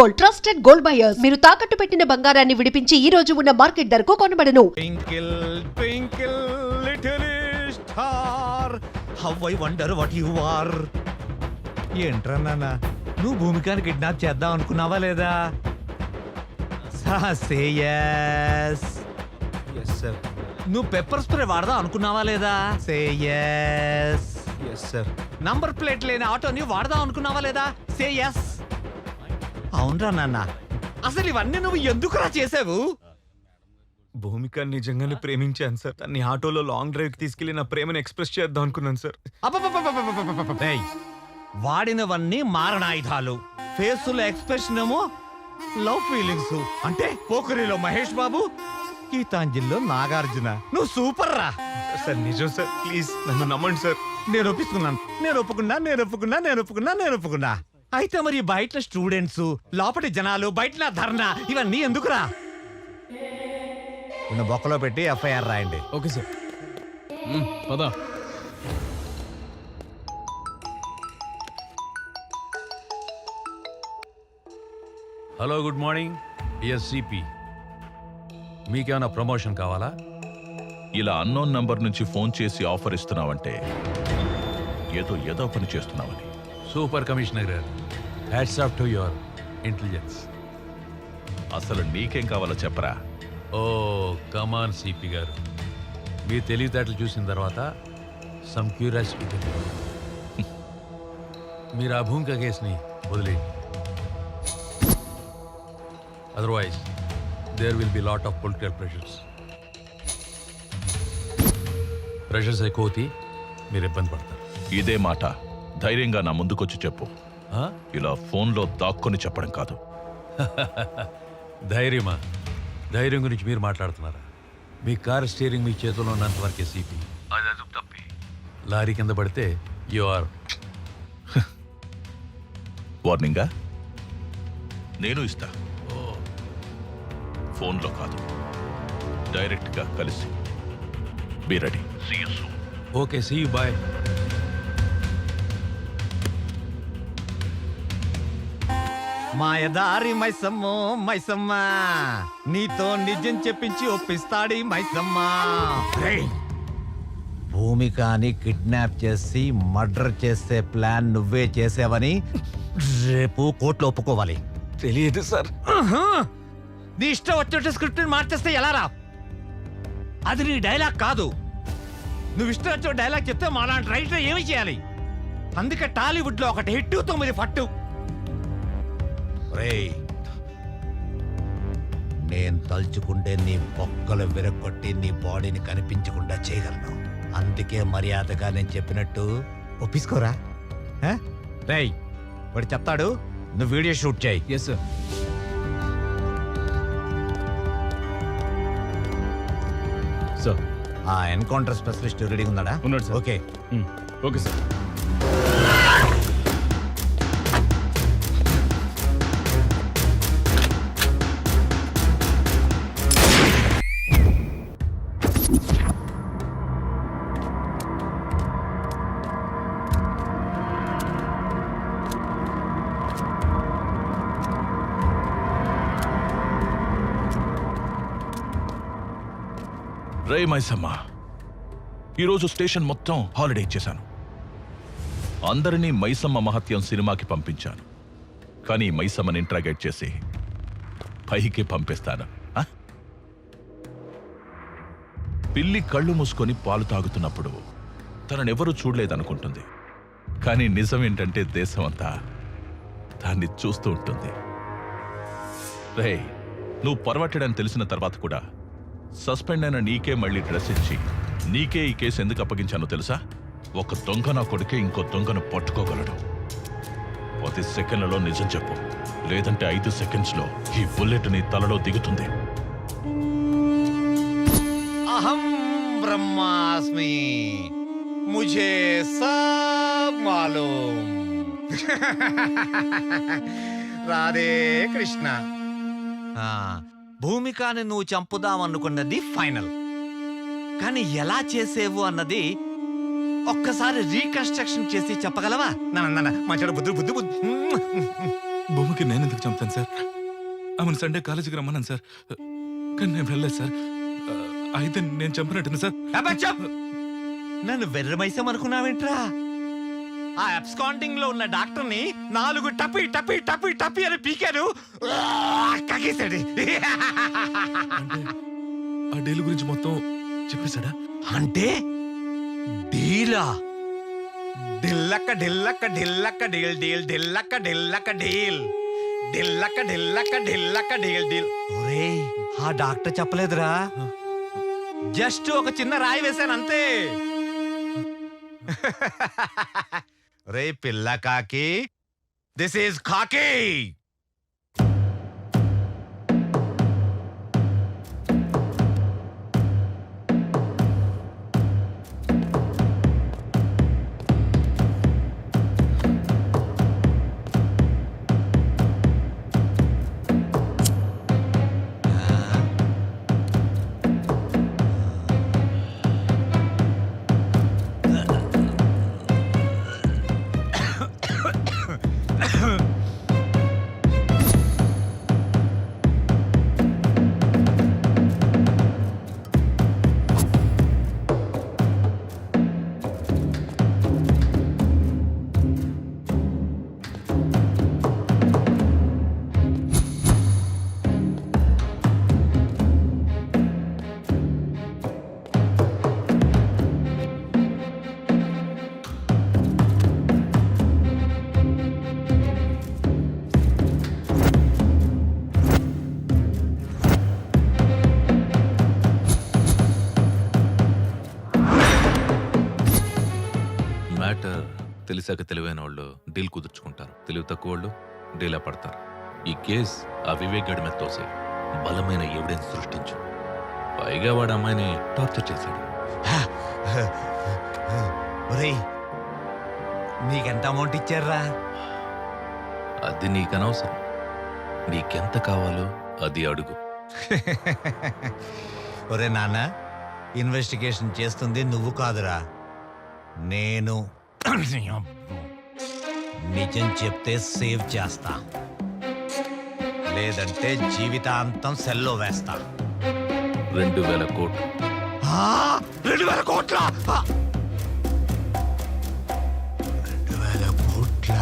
Gold, trusted gold buyers. మీరు తాకట్టు పెట్టిన బంగారాన్ని విడిపించి ఈ రోజు ఉన్న మార్కెట్ ధరకు కొనబడను. Twinkle, twinkle, little star, how I wonder what you are. ఏంట్రా నాన్న, నువ్వు భూమికాని కిడ్నాప్ చేద్దాం అనుకున్నావా లేదా? Say yes. Yes, sir. నువ్వు పెప్పర్ స్ప్రే వాడదాం అనుకున్నావా లేదా? Say yes. Yes, sir. Number plate లేని ఆటోని వాడదాం అనుకున్నావా లేదా? Say yes. అవునరా నాన్న, అసలు ఇవన్నీ నువ్వు ఎందుకురా చేసావు? భూమిక నిజంగానే ప్రేమించాను సార్. తన్ని ఆటోలో లాంగ్ డ్రైవ్ కి తీసుకెళ్లి నా ప్రేమను ఎక్స్ప్రెస్ చేద్దాం అనుకున్నాను సార్. ఏయ్, వాడినవన్నీ మారణాయుధాలు. ఫేసులో ఎక్స్ప్రెషన్ ఏమో లవ్ ఫీలింగ్స్. అంటే పోకరిలో మహేష్ బాబు, గీతాంజలిలో నాగార్జున. నువ్వు సూపర్ రా. సార్ నిజం సార్, ప్లీజ్ నన్ను నమ్మండి సార్. నేను ఒప్పుకున్నా. అయితే మరి బయట స్టూడెంట్స్, లోపటి జనాలు, బయట నా ధర్నా, ఇవన్నీ ఎందుకురా? నిన్ను బొక్కలో పెట్టి ఎఫ్ఐఆర్ రాయండి. Okay sir. పద. Hello, good morning dear CP. మీకేమైనా ప్రమోషన్ కావాలా? ఇలా అన్నోన్ నంబర్ నుంచి ఫోన్ చేసి ఆఫర్ ఇస్తున్నావంటే ఏదో పని చేస్తున్నావని. సూపర్ కమిషనర్ గారు, hats off to your intelligence. అసలు నీకేం కావాలో చెప్పరా? ఓ కమాన్ సిపి గారు, మీ తెలివితేటలు చూసిన తర్వాత సమ్ క్యూరియాసిటీ. మీరు ఆ భూమిక కేసుని వదిలేయండి. Otherwise there will be lot of political pressures ఎక్కువ అవుతాయి, మీరు ఇబ్బంది పడతారు. ఇదే మాట ధైర్యంగా నా ముందుకొచ్చి చెప్పు. ఇలా ఫోన్లో దాక్కొని చెప్పడం కాదు. ధైర్యమా? ధైర్యం గురించి మీరు మాట్లాడుతున్నారా? మీ కార్ స్టీరింగ్ మీ చేతిలో ఉన్నంత వరకే సిపి. అది తప్పి లారీ కింద పడితే యు ఆర్. వార్నింగా? నేను ఇస్తా. ఫోన్లో కాదు, డైరెక్ట్గా కలిసి. Be ready. See you soon. Okay, see you, bye. మాయదారి మైసమ్మ, నీతో నిజం చెప్పించి ఒప్పిస్తాడి మైసమ్మ. భూమికాని కిడ్నాప్ చేసి మర్డర్ చేసే ప్లాన్ నువ్వే చేసావని రేపు కోర్టులో ఒప్పుకోవాలి. తెలియదు సార్. నీ ఇష్టం వచ్చినట్టు స్క్రిప్ట్ మార్చేస్తే ఎలా రా? అది నీ డైలాగ్ కాదు. నువ్వు ఇష్టం వచ్చిన డైలాగ్ చెప్తే మాలాంటి రైటర్ ఏమి చేయాలి? అందుకే టాలీవుడ్ లో ఒకటి హిట్ 9 పట్టు. నేను తలుచుకుంటే నీ బొక్కలు విరగొట్టి నీ బాడీని కనిపించకుండా చేయగలను. అందుకే మర్యాదగా నేను చెప్పినట్టు ఒప్పించుకోరా. రేయ్, వాడు చెప్తాడు, నువ్వు వీడియో షూట్ చేయి. Yes sir. సార్, ఆ ఎన్కౌంటర్ స్పెషలిస్ట్ రెడీ ఉన్నాడా? ఉన్నాడు సార్. ఓకే. Okay sir. రే మైసమ్మ, ఈరోజు స్టేషన్ మొత్తం హాలిడే ఇచ్చేశాను. అందరినీ మైసమ్మ మహత్యం సినిమాకి పంపించాను. కానీ మైసమ్మని ఇంట్రాగేట్ చేసి పైకి పంపిస్తాను. పిల్లి కళ్ళు మూసుకొని పాలు తాగుతున్నప్పుడు తననెవరూ చూడలేదనుకుంటుంది. కానీ నిజం ఏంటంటే దేశం అంతా దాన్ని చూస్తూ ఉంటుంది. రే, నువ్వు పర్వట్టడని తెలిసిన తర్వాత కూడా సస్పెండ్ అయిన నీకే మళ్ళీ డ్రెస్ ఇచ్చి నీకే ఈ కేసు ఎందుకు అప్పగించానో తెలుసా? ఒక దొంగ నా కొడుకే ఇంకో దొంగను పట్టుకోగలడు. 10 సెకండ్లలో నిజం చెప్పు, లేదంటే 5 సెకండ్స్లో ఈ బుల్లెట్ నీ తలలో దిగుతుంది. అహం బ్రహ్మాస్మి, ముఝే సబ్ మాలూమ్. రాధే కృష్ణ. భూమికాని నువ్వు చంపుదామనుకున్నది ఫైనల్, కానీ ఎలా చేసేవు అన్నది ఒక్కసారి రీకన్స్ట్రక్షన్ చేసి చెప్పగలవా? మంచి బుద్ధి బుద్ధి బుద్ధి భూమికి నేను ఎందుకు చంపుతాను సార్? ఆమెను సండే కాలేజీకి రమ్మన్నాను సార్, కానీ నేను వెళ్ళలేదు సార్. అయితే నేను చంపినట్టుంది సార్. అబ్బచ్చా! నన్ను వెర్రమైసం అనుకున్నావేంట్రా? ఆ అబ్స్కాండింగ్ లో ఉన్న డాక్టర్ని 4 టపి టపి టపి టపి అని పీకాను. కగేశాడు. అంటే ఆ డీల్ గురించి మొత్తం చెప్పేశాడా? అంటే డీలా? ఢిల్లక్క ఢిల్లక్క ఢిల్లక్క డీల్ డీల్ ఢిల్లక్క ఢిల్లక్క డీల్ ఢిల్లక్క ఢిల్లక్క ఢిల్లక్క డీల్ డీల్. ఒరేయ్, ఆ డాక్టర్ చెప్పలేదురా, జస్ట్ ఒక చిన్న రాయి వేశాను అంతే. రే పిల్ల కాకి, దిస్ ఈజ్ కాకి. మ్యాటర్ తెలిసాక తెలివైన వాళ్ళు డీల్ కుదుర్చుకుంటారు, తెలివి తక్కువ వాళ్ళు డీలా పడతారు. ఈ కేస్ ఆ వివేక్ గడి మీద తోసే బలమైన ఎవిడెన్స్ సృష్టించు. పైగా వాడు అమ్మాయిని టార్చర్ చేశాడు. ఒరేయ్, నీకెంత అమౌంట్ ఇచ్చారా? అది నీకనవసరం. నీకెంత కావాలో అది అడుగు. ఒరే నాన్న, ఇన్వెస్టిగేషన్ చేస్తుంది నువ్వు కాదురా, నేను. నిజం చెప్తే సేవ్ చేస్తా, లేదంటే జీవితాంతం సెల్లో వేస్తా. 2000 కోట్లు. 2000 కోట్ల? 2000 కోట్ల?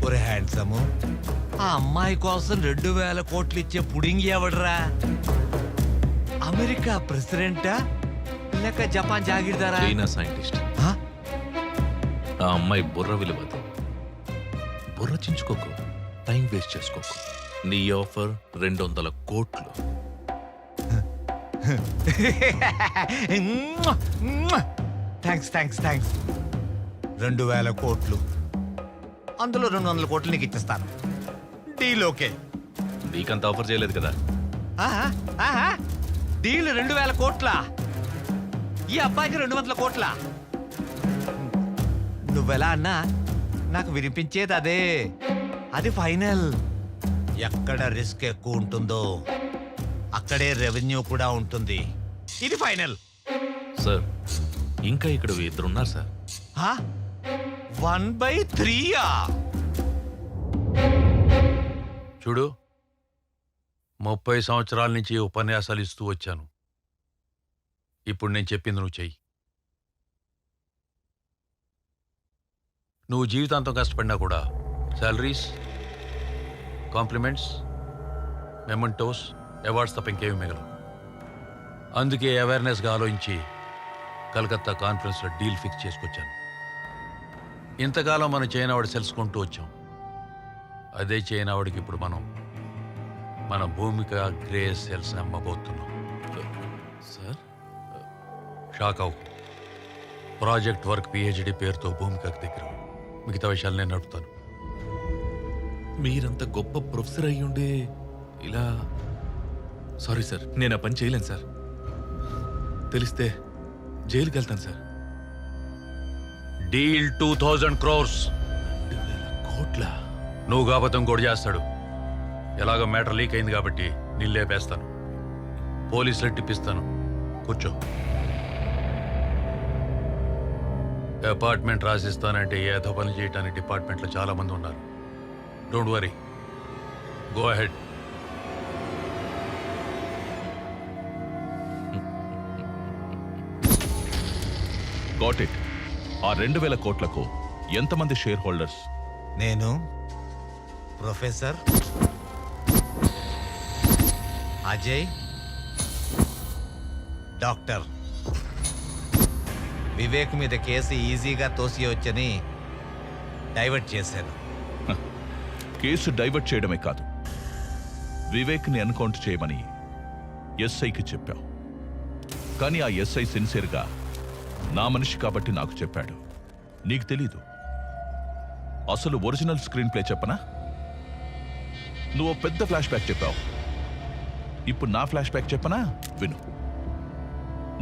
ఒరే హ్యాండ్సము, ఆ అమ్మాయి కోసం 2000 కోట్లు ఇచ్చే పుడింగి ఎవడరా? అమెరికా ప్రెసిడెంటా లేక జపాన్ జాగీర్దారా? China scientist. ఆ? ఆ అమ్మాయి బుర్ర విలువదు. బుర్ర చించుకోకు, టైం వేస్ట్ చేసుకోకు. నీ ఆఫర్ 200 కోట్లు. Thanks thanks thanks. 2000 కోట్లు, అందులో 200 కోట్లు నీకు ఇచ్చేస్తాను. Deal okay. నీకంత ఆఫర్ చేయలేదు కదా. డీల్ 2000 కోట్ల, ఈ అబ్బాయికి 200 కోట్ల. నువ్వెలా అన్నా నాకు వినిపించేది అదే. అది ఫైనల్. ఎక్కడ రిస్క్ ఎక్కువ ఉంటుందో అక్కడే రెవెన్యూ కూడా ఉంటుంది. ఇది ఫైనల్. సార్, ఇంకా ఇక్కడ ఇద్దరున్నారు సార్. 1/3. చూడు, 30 సంవత్సరాల నుంచి ఉపన్యాసాలు ఇస్తూ వచ్చాను. ఇప్పుడు నేను చెప్పింది నువ్వు చెయ్యి. నువ్వు జీవితాంతం కష్టపడినా కూడా శాలరీస్, కాంప్లిమెంట్స్, మెమెంటోస్, అవార్డ్స్ తప్ప ఇంకేమీ మిగలవు. అందుకే అవేర్నెస్గా ఆలోచించి కలకత్తా కాన్ఫరెన్స్లో డీల్ ఫిక్స్ చేసుకొచ్చాను. ఇంతకాలం మనం చైనావాడు సెల్స్ కొంటూ వచ్చాం. అదే చైనావాడికి ఇప్పుడు మన భూమిక గ్రే సెల్స్ అమ్మబోతున్నాం. సార్, షాక్ అవు. ప్రాజెక్ట్ వర్క్ పిహెచ్డి పేరుతో భూమికకు దగ్గర. మిగతా విషయాలు నేను నడుపుతాను. మీరంత గొప్ప ప్రొఫెసర్ అయ్యుండే ఇలా. సారీ సార్, నేను ఆ పని చేయలేను సార్. తెలిస్తే జైలుకి వెళ్తాను సార్. Deal 2000 crores. 2000 కోట్లు. కోట్ల నువ్వు కాబట్టి ఇంకోటి చేస్తాడు. ఎలాగో మ్యాటర్ లీక్ అయింది కాబట్టి నేను లేపేస్తాను. పోలీసులు టిప్పిస్తాను. కూర్చో. అపార్ట్మెంట్ రాసిస్తానంటే ఏదో పని చేయడానికి డిపార్ట్మెంట్లో చాలా మంది ఉన్నారు. Don't worry, go ahead. Got it. ఆ 2,000 కోట్లకు ఎంతమంది షేర్ హోల్డర్స్? నేను, ప్రొఫెసర్ అజయ్, డాక్టర్ వివేక్ మీద కేసు ఈజీగా తోసియవచ్చని డైవర్ట్ చేశాను. కేసు డైవర్ట్ చేయడమే కాదు, వివేక్ని ఎన్కౌంటర్ చేయమని ఎస్ఐకి చెప్పావు. కానీ ఆ ఎస్ఐ సిన్సియర్గా నా మనిషి కాబట్టి నాకు చెప్పాడు. నీకు తెలీదు. అసలు ఒరిజినల్ స్క్రీన్ ప్లే చెప్పనా? నువ్వు పెద్ద ఫ్లాష్ బ్యాక్ చెప్పావు. ఇప్పుడు నా ఫ్లాష్ బ్యాక్ చెప్పనా? విను.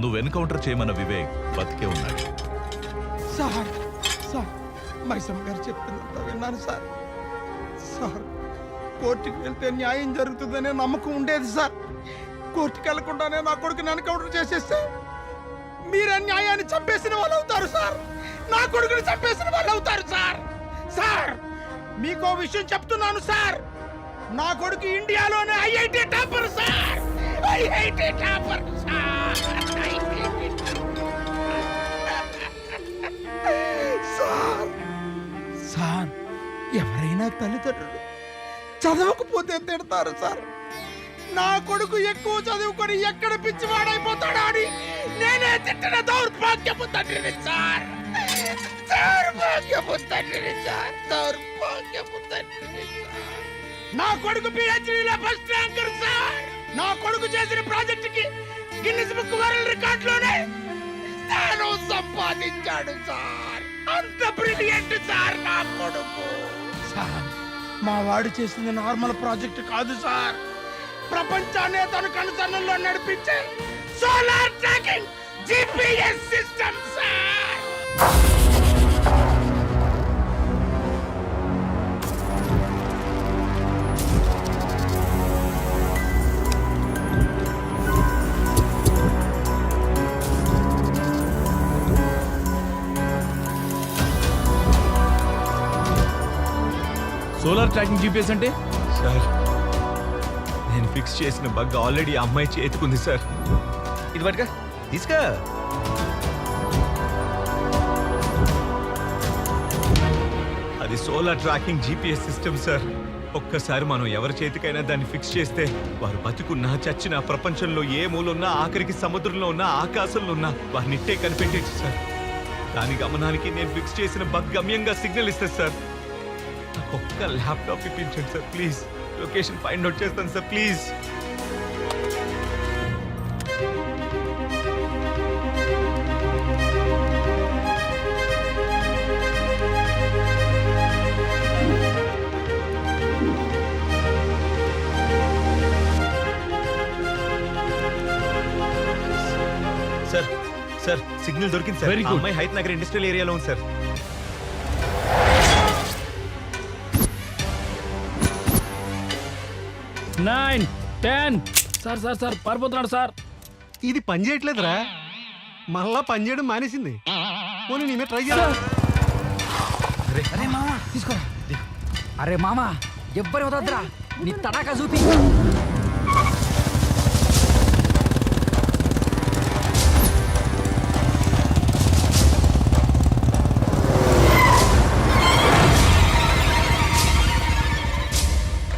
నువ్వు ఎన్కౌంటర్ చేయమన్న వివేక్ బతికే ఉన్నాడు. సార్ సార్ మైసమ్మ గారు చెప్పిందంతా విన్నాను సార్. సార్ కోర్టుకి వెళ్తే న్యాయం జరుగుతుందనే నమ్మకం ఉండేది సార్. కోర్టుకి వెళ్లకుండానే నా కొడుకుని ఎన్కౌంటర్ చేసేస్తే మీరే న్యాయాన్ని చంపేసిన వాళ్ళు అవుతారు సార్. నా కొడుకుని చంపేసిన వాళ్ళు అవుతారు సార్. సార్ మీకో విషయం చెప్తున్నాను సార్. నా కొడుకు ఇండియాలోనే IIT topper sir. IIT topper sir. Sir sir ఎవరైనా తల్లిదండ్రులు చదవకపోతే తిడతారు సార్. నా కొడుకు ఎక్కువ చదువుకొని ఎక్కడ పిచ్చివాడైపోతాడా అని నేనే తిట్టిన దౌర్భాగ్యపు తండ్రిని సార్. దౌర్భాగ్యపు తండ్రిని సార్. దౌర్భాగ్యపు తండ్రిని సార్. నా కొడుకు పిహెచ్డీలో ఫస్ట్ ర్యాంకర్ సార్. నా కొడుకు చేసిన ప్రాజెక్టుకి గిన్నిస్ బుక్ వరల్డ్ రికార్డులోనే స్థానం సంపాదించాడు సార్. అంత బ్రిలియంట్ సార్ నా కొడుకు. సార్ మా వాడు చేసింది నార్మల్ ప్రాజెక్ట్ కాదు సార్. ప్రపంచాన్ని తన కనుసన్నల్లో నడిపించే solar tracking GPS system sir. Solar tracking GPS అంటే? సార్, నేను ఫిక్స్ చేసిన బగ్ ఆల్రెడీ ఆ అమ్మాయి చేతుకుంది సార్. ఇది పట్టుగా తీసుకో. అది solar tracking GPS system sir. ఒక్కసారి మనం ఎవరి చేతికైనా దాన్ని ఫిక్స్ చేస్తే వారు బతుకున్నా చచ్చినా ప్రపంచంలో ఏ మూలున్నా ఆఖరికి సముద్రంలో ఉన్నా ఆకాశంలో ఉన్నా వారినిట్టే కనిపెట్టేది సార్. దాని గమనానికి నేను ఫిక్స్ చేసిన బగ్ గమ్యంగా సిగ్నల్ ఇస్తుంది సార్. నాకు ఒక్క ల్యాప్టాప్ ఇప్పించండి sir please. Location find out చేస్తాను sir please. Sir sir signal దొరికింది సార్. Very ఆ good. అమ్మాయి హైత్ నగర్ ఇండస్ట్రియల్ ఏరియాలో ఉంది సార్. 9, 10. సార్ సార్ సార్ పారిపోతున్నాడు సార్. ఇది పని చేయట్లేదురా. మళ్ళా పని చేయడం మానేసింది. పోనీ నేనే ట్రై చేయాలి. అరే మామా తీసుకో. అరే మామా ఎవ్వరి వదద్దురా, నీ తడాకా చూపి.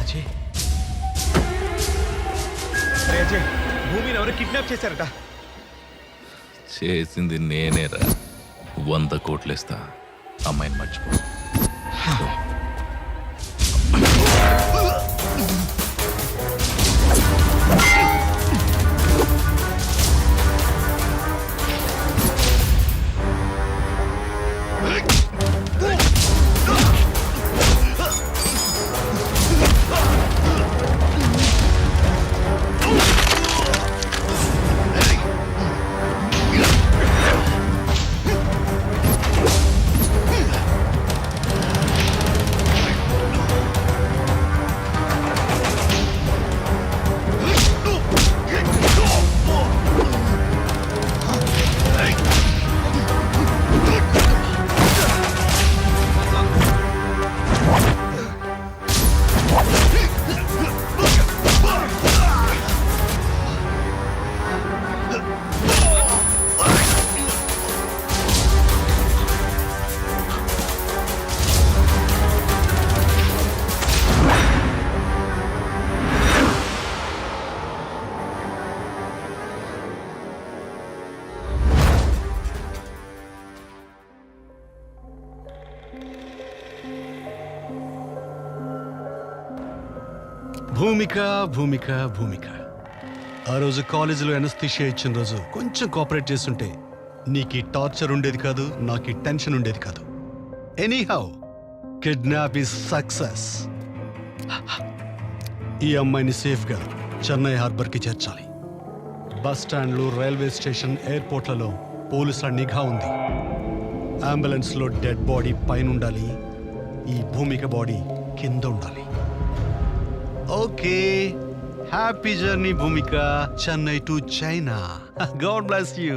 అజయ్, అరే అజయ్, భూమిని ఎవరు కిడ్నాప్ చేశారట. చేసింది నేనేరా. 100 కోట్లు ఇస్తా, అమ్మాయిని మర్చిపో. భూమిక భూమిక భూమిక ఆ రోజు కాలేజీలో ఎనస్థిషియా ఇచ్చిన రోజు కొంచెం కోఆపరేట్ చేస్తుంటే నీకు ఈ టార్చర్ ఉండేది కాదు, నాకు ఈ టెన్షన్ ఉండేది కాదు. Anyhow kidnap is success. ఈ అమ్మాయిని సేఫ్గా చెన్నై హార్బర్కి చేర్చాలి. బస్ స్టాండ్లు, రైల్వే స్టేషన్, ఎయిర్పోర్ట్లలో పోలీసుల నిఘా ఉంది. అంబులెన్స్లో డెడ్ బాడీ పైన ఉండాలి, ఈ భూమిక బాడీ కింద ఉండాలి. Okay, happy journey Bhumika, Chennai to China. God bless you.